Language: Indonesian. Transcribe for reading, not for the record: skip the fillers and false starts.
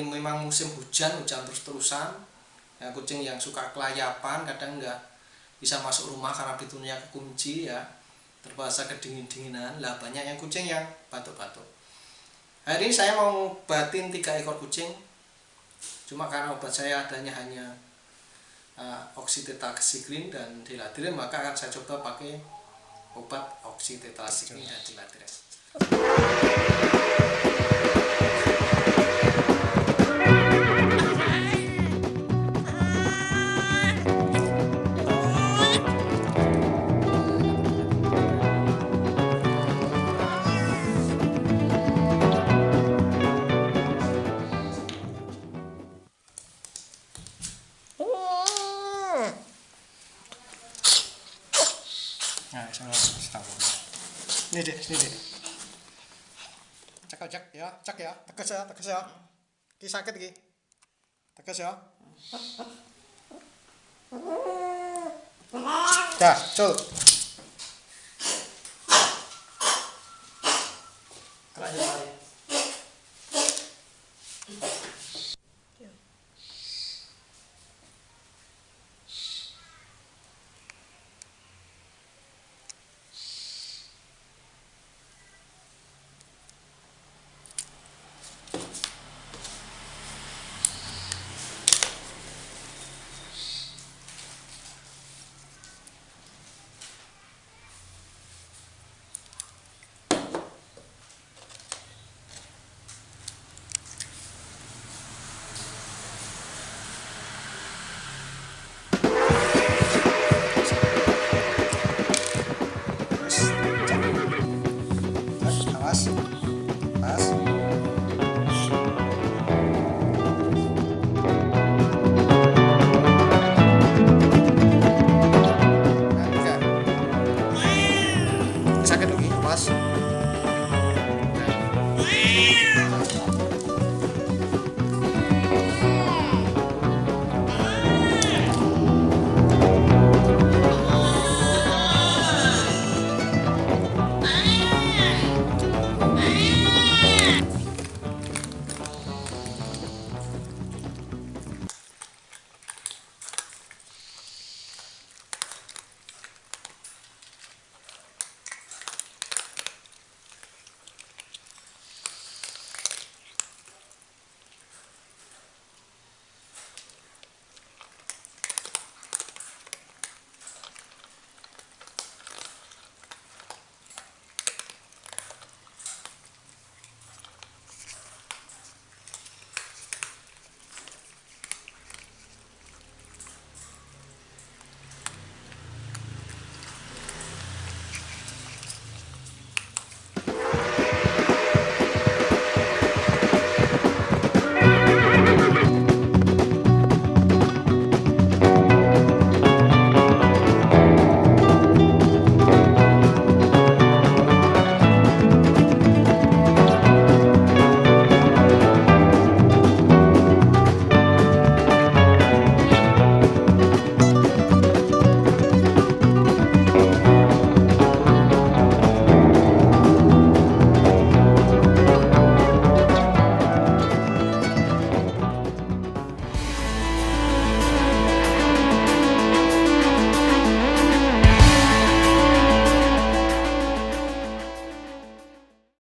memang musim hujan terus-terusan, ya, kucing yang suka kelayapan kadang nggak bisa masuk rumah karena pintunya kekunci ya, terpaksa kedingin-dinginan. Lah banyak yang kucing yang batuk-batuk. Hari ini saya mau obatin 3 ekor kucing. Cuma karena obat saya adanya hanya oxytetracycline dan dilatril, maka akan saya coba pakai obat oxytetracycline dan dilatril. Nah, ini deh, cek ya, tegas ya, ki sakit ki, tegas ya. Dah, cul.